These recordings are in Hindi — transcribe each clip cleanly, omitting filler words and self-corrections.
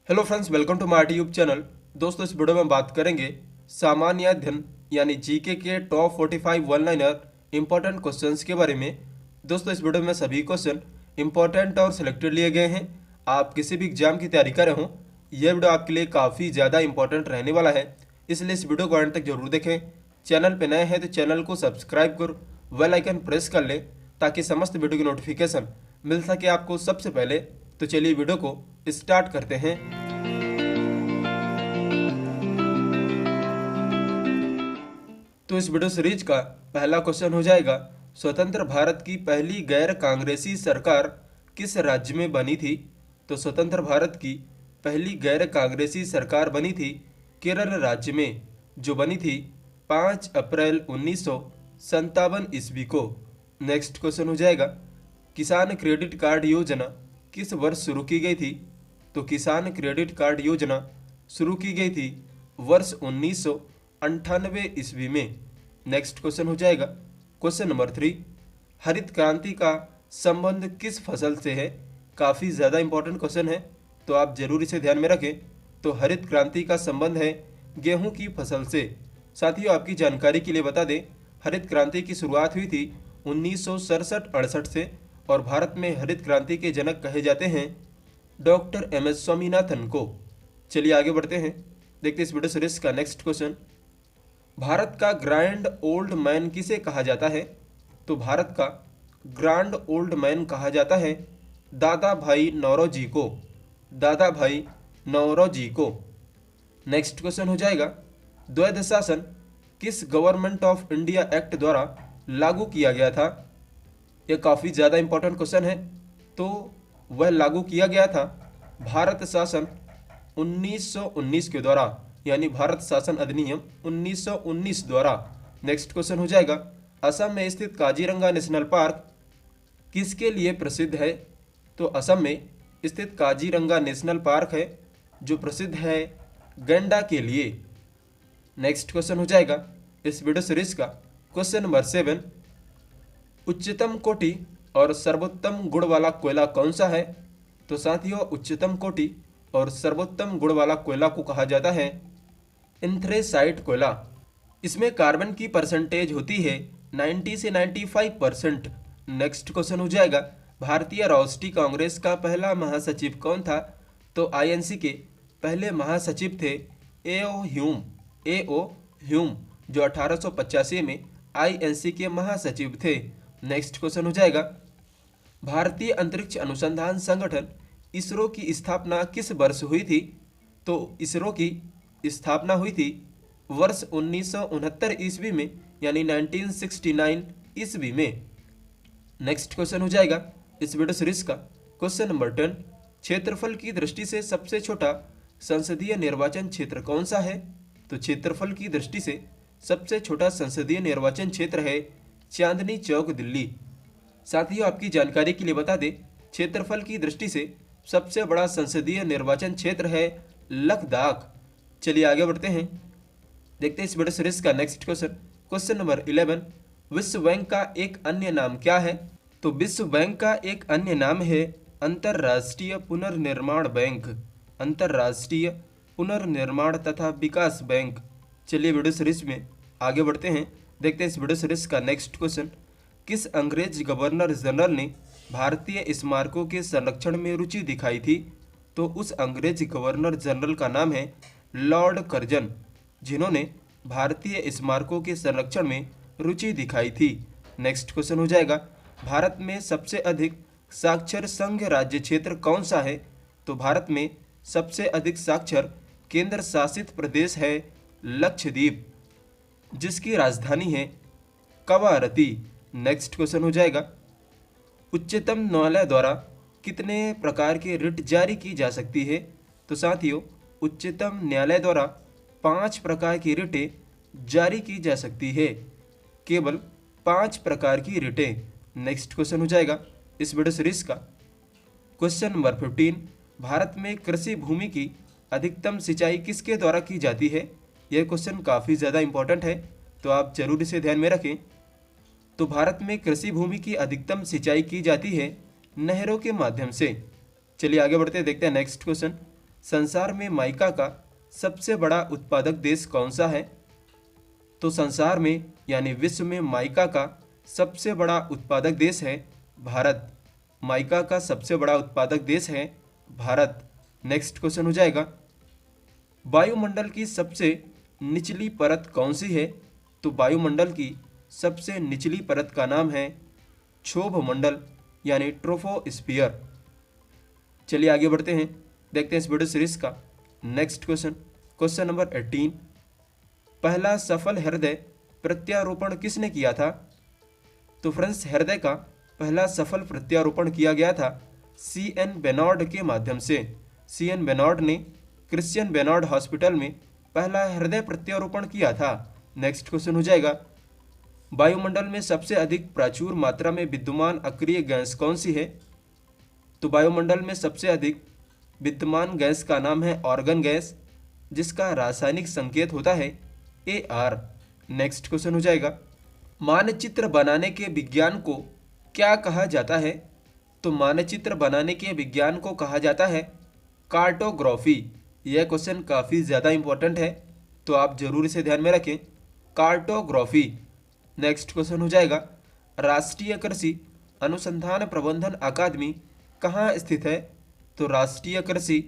Hello friends, welcome to my YouTube channel. दोस्तों, इस वीडियो में बात करेंगे सामान्य अध्ययन यानी जीके के top 45 one liner important questions के बारे में। दोस्तों, इस वीडियो में सभी क्वेश्चन इंपॉर्टेंट और सिलेक्टेड लिए गए हैं। आप किसी भी एग्जाम की तैयारी कर रहे हो, यह वीडियो आपके लिए काफ़ी ज़्यादा इंपॉर्टेंट रहने वाला है, इसलिए इस वीडियो को अंत तक जरूर देखें। चैनल पर नए हैं तो चैनल को सब्सक्राइब कर बेल आइकन प्रेस कर लें ताकि समस्त वीडियो की नोटिफिकेशन मिल सके आपको सबसे पहले। तो चलिए वीडियो को स्टार्ट करते हैं। तो इस वीडियो सीरीज का पहला क्वेश्चन हो जाएगा, स्वतंत्र भारत की पहली गैर कांग्रेसी सरकार किस राज्य में बनी थी? तो स्वतंत्र भारत की पहली गैर कांग्रेसी सरकार बनी थी केरल राज्य में, जो बनी थी 5 अप्रैल 1957 ईस्वी को। नेक्स्ट क्वेश्चन हो जाएगा, किसान क्रेडिट कार्ड योजना किस वर्ष शुरू की गई थी? तो किसान क्रेडिट कार्ड योजना शुरू की गई थी वर्ष 1998 ईस्वी में। नेक्स्ट क्वेश्चन हो जाएगा क्वेश्चन नंबर 3, हरित क्रांति का संबंध किस फसल से है? काफ़ी ज़्यादा इंपॉर्टेंट क्वेश्चन है, तो आप जरूर इसे ध्यान में रखें। तो हरित क्रांति का संबंध है गेहूं की फसल से। साथियों, आपकी जानकारी के लिए बता दें, हरित क्रांति की शुरुआत हुई थी 1967-68 से, और भारत में हरित क्रांति के जनक कहे जाते हैं डॉक्टर एम.एस. स्वामीनाथन को। चलिए आगे बढ़ते हैं, देखते हैं इस वीडियो सीरीज का नेक्स्ट क्वेश्चन। भारत का ग्रैंड ओल्ड मैन किसे कहा जाता है? तो भारत का ग्रैंड ओल्ड मैन कहा जाता है दादा भाई नौरोजी को। दादा भाई नौरोजी को। नेक्स्ट क्वेश्चन हो जाएगा, द्वैध शासन किस गवर्नमेंट ऑफ इंडिया एक्ट द्वारा लागू किया गया था? यह काफ़ी ज़्यादा इंपॉर्टेंट क्वेश्चन है। तो वह लागू किया गया था भारत शासन 1919 के द्वारा, यानी भारत शासन अधिनियम 1919 द्वारा। नेक्स्ट क्वेश्चन हो जाएगा, असम में स्थित काजीरंगा नेशनल पार्क किसके लिए प्रसिद्ध है? तो असम में स्थित काजीरंगा नेशनल पार्क है जो प्रसिद्ध है गैंडा के लिए। नेक्स्ट क्वेश्चन हो जाएगा इस वीडियो सीरीज का क्वेश्चन नंबर 7, उच्चतम कोटि और सर्वोत्तम गुण वाला कोयला कौन सा है? तो साथियों, उच्चतम कोटि और सर्वोत्तम गुण वाला कोयला को कहा जाता है एंथ्रेसाइट कोयला। इसमें कार्बन की परसेंटेज होती है 90 से 95%। नेक्स्ट क्वेश्चन हो जाएगा, भारतीय राष्ट्रीय कांग्रेस का पहला महासचिव कौन था? तो आईएनसी के पहले महासचिव थे ए.ओ. ह्यूम, जो 1885 में आईएनसी के महासचिव थे। नेक्स्ट क्वेश्चन हो जाएगा, भारतीय अंतरिक्ष अनुसंधान संगठन इसरो की स्थापना किस वर्ष हुई थी? तो इसरो की स्थापना हुई थी वर्ष 1969 ईस्वी में, यानी 1969 ईस्वी में। नेक्स्ट क्वेश्चन हो जाएगा इस वीडियो सीरीज का क्वेश्चन नंबर 10, क्षेत्रफल की दृष्टि से सबसे छोटा संसदीय निर्वाचन क्षेत्र कौन सा है? तो क्षेत्रफल की दृष्टि से सबसे छोटा संसदीय निर्वाचन क्षेत्र है चांदनी चौक, दिल्ली। साथियों, आपकी जानकारी के लिए बता दें, क्षेत्रफल की दृष्टि से सबसे बड़ा संसदीय निर्वाचन क्षेत्र है लद्दाख। चलिए आगे बढ़ते हैं, देखते हैं इस वीडियो सीरीज का नेक्स्ट क्वेश्चन। क्वेश्चन नंबर 11, विश्व बैंक का एक अन्य नाम क्या है? तो विश्व बैंक का एक अन्य नाम है अंतर्राष्ट्रीय पुनर्निर्माण बैंक। अंतर्राष्ट्रीय पुनर्निर्माण तथा विकास बैंक। चलिए वीडियो सीरीज में आगे बढ़ते हैं, देखते हैं इस वीडियो सीरीज का नेक्स्ट क्वेश्चन। किस अंग्रेज गवर्नर जनरल ने भारतीय स्मारकों के संरक्षण में रुचि दिखाई थी? तो उस अंग्रेज गवर्नर जनरल का नाम है लॉर्ड कर्जन, जिन्होंने भारतीय स्मारकों के संरक्षण में रुचि दिखाई थी। नेक्स्ट क्वेश्चन हो जाएगा, भारत में सबसे अधिक साक्षर संघ राज्य क्षेत्र कौन सा है? तो भारत में सबसे अधिक साक्षर केंद्र शासित प्रदेश है लक्षद्वीप, जिसकी राजधानी है कवारती। नेक्स्ट क्वेश्चन हो जाएगा, उच्चतम न्यायालय द्वारा कितने प्रकार की रिट जारी की जा सकती है? तो साथियों, उच्चतम न्यायालय द्वारा 5 प्रकार की रिटें जारी की जा सकती है, केवल 5 प्रकार की रिटें। नेक्स्ट क्वेश्चन हो जाएगा इस वीडियो सीरीज का क्वेश्चन नंबर 15, भारत में कृषि भूमि की अधिकतम सिंचाई किसके द्वारा की जाती है? यह क्वेश्चन काफ़ी ज़्यादा इंपॉर्टेंट है, तो आप जरूर इसे ध्यान में रखें। तो भारत में कृषि भूमि की अधिकतम सिंचाई की जाती है नहरों के माध्यम से। चलिए आगे बढ़ते हैं, देखते हैं नेक्स्ट क्वेश्चन। संसार में माइका का सबसे बड़ा उत्पादक देश कौन सा है? तो संसार में यानी विश्व में माइका का सबसे बड़ा उत्पादक देश है भारत। माइका का सबसे बड़ा उत्पादक देश है भारत। नेक्स्ट क्वेश्चन हो जाएगा, वायुमंडल की सबसे निचली परत कौन सी है? तो वायुमंडल की सबसे निचली परत का नाम है क्षोभ मंडल यानी ट्रोपोस्फियर। चलिए आगे बढ़ते हैं, देखते हैं इस वीडियो सीरीज का नेक्स्ट क्वेश्चन। क्वेश्चन नंबर 18, पहला सफल हृदय प्रत्यारोपण किसने किया था? तो फ्रेंड्स, हृदय का पहला सफल प्रत्यारोपण किया गया था CN बेनॉर्ड के माध्यम से। CN बेनॉर्ड ने क्रिश्चियन बेनॉर्ड हॉस्पिटल में पहला हृदय प्रत्यारोपण किया था। नेक्स्ट क्वेश्चन हो जाएगा, वायुमंडल में सबसे अधिक प्रचुर मात्रा में विद्यमान अक्रिय गैस कौन सी है? तो वायुमंडल में सबसे अधिक विद्यमान गैस का नाम है ऑर्गन गैस, जिसका रासायनिक संकेत होता है AR। नेक्स्ट क्वेश्चन हो जाएगा, मानचित्र बनाने के विज्ञान को क्या कहा जाता है? तो मानचित्र बनाने के विज्ञान को कहा जाता है कार्टोग्राफी। यह क्वेश्चन काफ़ी ज़्यादा इंपॉर्टेंट है, तो आप जरूर इसे ध्यान में रखें, कार्टोग्राफी। नेक्स्ट क्वेश्चन हो जाएगा, राष्ट्रीय कृषि अनुसंधान प्रबंधन अकादमी कहाँ स्थित है? तो राष्ट्रीय कृषि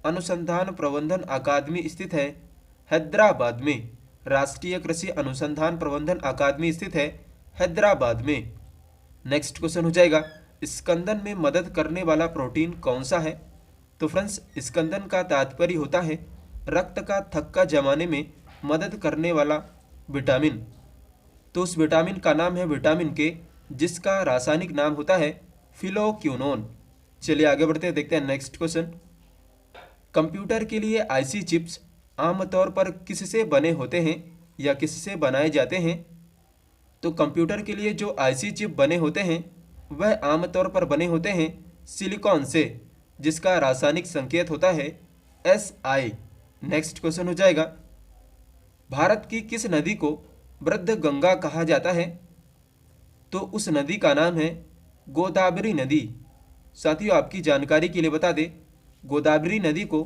अनुसंधान प्रबंधन अकादमी स्थित है हैदराबाद में। राष्ट्रीय कृषि अनुसंधान प्रबंधन अकादमी स्थित है हैदराबाद में। नेक्स्ट क्वेश्चन हो जाएगा, स्कंदन में मदद करने वाला प्रोटीन कौन सा है? तो फ्रेंड्स, स्कंदन का तात्पर्य होता है रक्त का थक्का जमाने में मदद करने वाला विटामिन। तो उस विटामिन का नाम है विटामिन के, जिसका रासायनिक नाम होता है फिलोक्विनोन। चलिए आगे बढ़ते हैं, देखते हैं नेक्स्ट क्वेश्चन। कंप्यूटर के लिए आईसी चिप्स आमतौर पर किससे बने होते हैं या किससे बनाए जाते हैं? तो कंप्यूटर के लिए जो आईसी चिप बने होते हैं वह आमतौर पर बने होते हैं सिलिकॉन से, जिसका रासायनिक संकेत होता है Si। नेक्स्ट क्वेश्चन हो जाएगा, भारत की किस नदी को वृद्ध गंगा कहा जाता है? तो उस नदी का नाम है गोदावरी नदी। साथियों, आपकी जानकारी के लिए बता दें, गोदावरी नदी को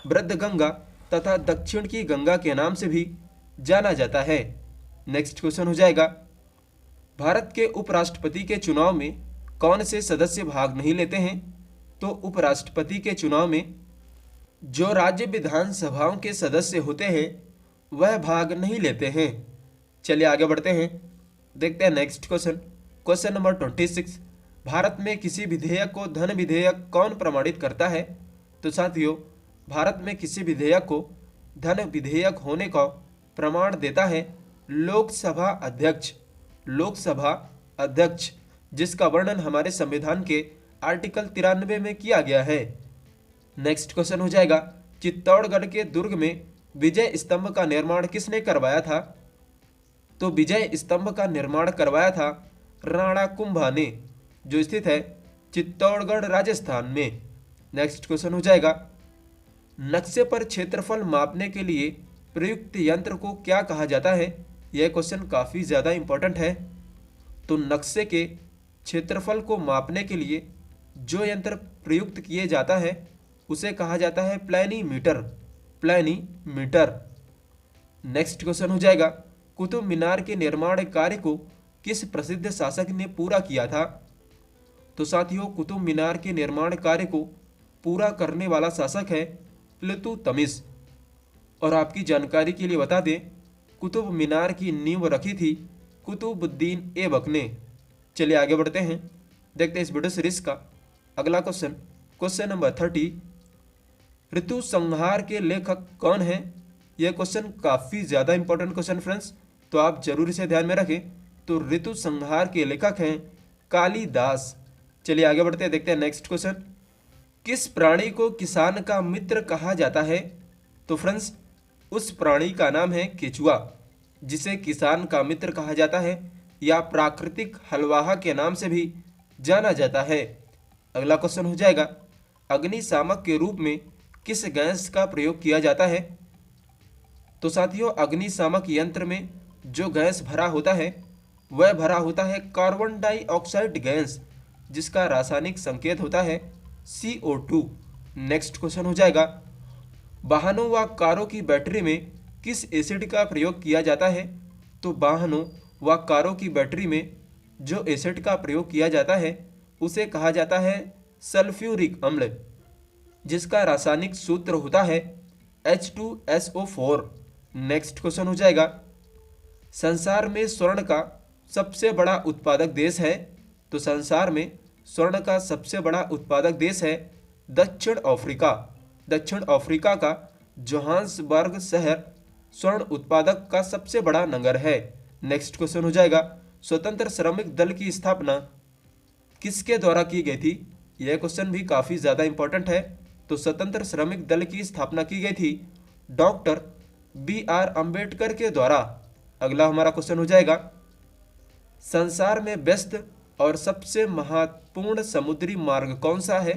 वृद्ध गंगा तथा दक्षिण की गंगा के नाम से भी जाना जाता है। नेक्स्ट क्वेश्चन हो जाएगा, भारत के उपराष्ट्रपति के चुनाव में कौन से सदस्य भाग नहीं लेते हैं? तो उपराष्ट्रपति के चुनाव में जो राज्य विधानसभाओं के सदस्य होते हैं वह भाग नहीं लेते हैं। चलिए आगे बढ़ते हैं, देखते हैं next question. Question number 26, Bharat में किसी विधेयक को धन विधेयक कौन प्रमाणित करता है? तो साथियों, भारत में किसी विधेयक को धन विधेयक होने का प्रमाण देता है लोकसभा अध्यक्ष। लोकसभा अध्यक्ष, जिसका वर्णन हमारे संविधान के आर्टिकल 93 में किया गया है। नेक्स्ट क्वेश्चन हो जाएगा, चित्तौड़गढ़ के दुर्ग में विजय स्तंभ का निर्माण किसने करवाया था? तो विजय स्तंभ का निर्माण करवाया था राणा कुंभा ने, जो स्थित है चित्तौड़गढ़ राजस्थान में। नेक्स्ट क्वेश्चन हो जाएगा, नक्शे पर क्षेत्रफल मापने के लिए प्रयुक्त यंत्र को क्या कहा जाता है? यह क्वेश्चन काफ़ी ज़्यादा इंपॉर्टेंट है। तो नक्शे के क्षेत्रफल को मापने के लिए जो यंत्र प्रयुक्त किए जाता है उसे कहा जाता है प्लैनीमीटर। प्लैनीमीटर। नेक्स्ट क्वेश्चन हो जाएगा, कुतुब मीनार के निर्माण कार्य को किस प्रसिद्ध शासक ने पूरा किया था? तो साथियों, कुतुब मीनार के निर्माण कार्य को पूरा करने वाला शासक है इल्तुतमिश। और आपकी जानकारी के लिए बता दें, कुतुब मीनार की नींव रखी थी कुतुबुद्दीन ऐबक ने। चलिए आगे बढ़ते हैं, देखते हैं इस वीडियो सीरीज का अगला क्वेश्चन। क्वेश्चन नंबर 30, ऋतु संहार के लेखक कौन है? यह क्वेश्चन काफ़ी ज़्यादा इंपॉर्टेंट क्वेश्चन फ्रेंड्स, तो आप जरूर इसे ध्यान में रखें। तो ऋतु संहार के लेखक हैं कालिदास। चलिए आगे बढ़ते हैं, देखते हैं नेक्स्ट क्वेश्चन। किस प्राणी को किसान का मित्र कहा जाता है? तो फ्रेंड्स, उस प्राणी का नाम है केचुआ, जिसे किसान का मित्र कहा जाता है या प्राकृतिक हलवाहा के नाम से भी जाना जाता है। अगला क्वेश्चन हो जाएगा, अग्निशामक के रूप में किस गैस का प्रयोग किया जाता है? तो साथियों, अग्निशामक यंत्र में जो गैस भरा होता है वह भरा होता है कार्बन डाइऑक्साइड गैस, जिसका रासायनिक संकेत होता है CO2। नेक्स्ट क्वेश्चन हो जाएगा, वाहनों व कारों की बैटरी में किस एसिड का प्रयोग किया जाता है? तो वाहनों व कारों की बैटरी में जो एसिड का प्रयोग किया जाता है उसे कहा जाता है सल्फ्यूरिक अम्ल, जिसका रासायनिक सूत्र होता है H2SO4। नेक्स्ट क्वेश्चन हो जाएगा, संसार में स्वर्ण का सबसे बड़ा उत्पादक देश है? तो संसार में स्वर्ण का सबसे बड़ा उत्पादक देश है दक्षिण अफ्रीका। दक्षिण अफ्रीका का जोहान्सबर्ग शहर स्वर्ण उत्पादक का सबसे बड़ा नगर है। नेक्स्ट क्वेश्चन हो जाएगा, स्वतंत्र श्रमिक दल की स्थापना किसके द्वारा की गई थी? यह क्वेश्चन भी काफी ज्यादा इंपॉर्टेंट है। तो स्वतंत्र श्रमिक दल की स्थापना की गई थी डॉक्टर BR अम्बेडकर के द्वारा। अगला हमारा क्वेश्चन हो जाएगा, संसार में व्यस्त और सबसे महत्वपूर्ण समुद्री मार्ग कौन सा है?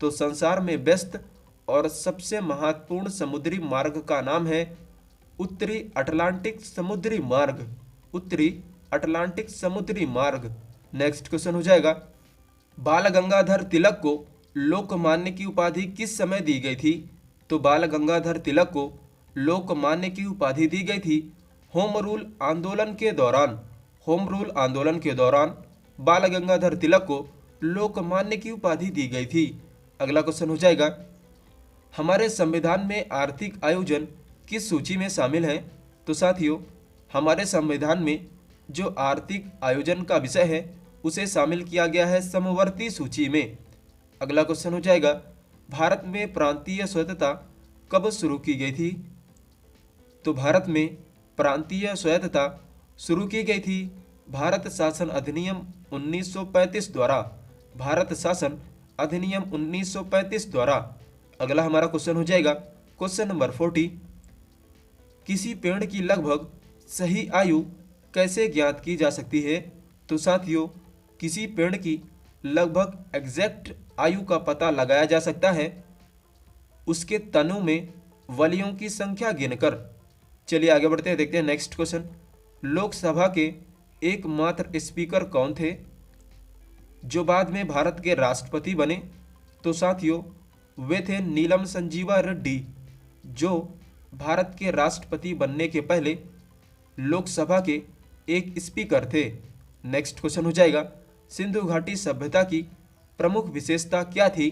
तो संसार में व्यस्त और सबसे महत्वपूर्ण समुद्री मार्ग का नाम है उत्तरी अटलांटिक समुद्री मार्ग। उत्तरी अटलांटिक समुद्री मार्ग। नेक्स्ट क्वेश्चन हो जाएगा, बाल गंगाधर तिलक को लोकमान्य की उपाधि किस समय दी गई थी? तो बाल गंगाधर तिलक को लोकमान्य की उपाधि दी गई थी होम रूल आंदोलन के दौरान। होम रूल आंदोलन के दौरान बाल गंगाधर तिलक को लोकमान्य की उपाधि दी गई थी। अगला क्वेश्चन हो जाएगा, हमारे संविधान में आर्थिक आयोजन किस सूची में शामिल है? तो साथियों, हमारे संविधान में जो आर्थिक आयोजन का विषय है उसे शामिल किया गया है समवर्ती सूची में। अगला क्वेश्चन हो जाएगा, भारत में प्रांतीय स्वायत्तता कब शुरू की गई थी? तो भारत में प्रांतीय स्वायत्तता शुरू की गई थी भारत शासन अधिनियम 1935 द्वारा। भारत शासन अधिनियम 1935 द्वारा। अगला हमारा क्वेश्चन हो जाएगा, क्वेश्चन नंबर 40, किसी पेड़ की लगभग सही आयु कैसे ज्ञात की जा सकती है? तो साथियों, किसी पेड़ की लगभग एग्जैक्ट आयु का पता लगाया जा सकता है उसके तनों में वलियों की संख्या गिनकर। चलिए आगे बढ़ते हैं, देखते हैं नेक्स्ट क्वेश्चन, लोकसभा के एकमात्र स्पीकर कौन थे जो बाद में भारत के राष्ट्रपति बने? तो साथियों, वे थे नीलम संजीवा रेड्डी, जो भारत के राष्ट्रपति बनने के पहले लोकसभा के एक स्पीकर थे। नेक्स्ट क्वेश्चन हो जाएगा, सिंधु घाटी सभ्यता की प्रमुख विशेषता क्या थी?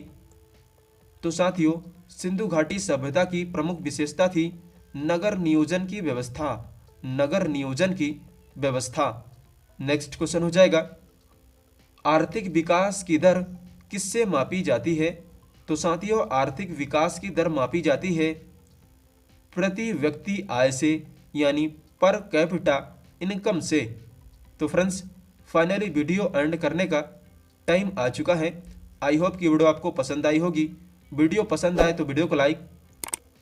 तो साथियों, सिंधु घाटी सभ्यता की प्रमुख विशेषता थी नगर नियोजन की व्यवस्था। नगर नियोजन की व्यवस्था। नेक्स्ट क्वेश्चन हो जाएगा, आर्थिक विकास की दर किससे मापी जाती है? तो साथियों, आर्थिक विकास की दर मापी जाती है प्रति व्यक्ति आय से, यानी पर कैपिटा इनकम से। तो फ्रेंड्स, फाइनली वीडियो एंड करने का टाइम आ चुका है। आई होप कि वीडियो आपको पसंद आई होगी। वीडियो पसंद आए तो वीडियो को लाइक,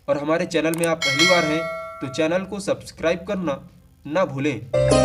और हमारे चैनल में आप पहली बार हैं तो चैनल को सब्सक्राइब करना ना भूलें।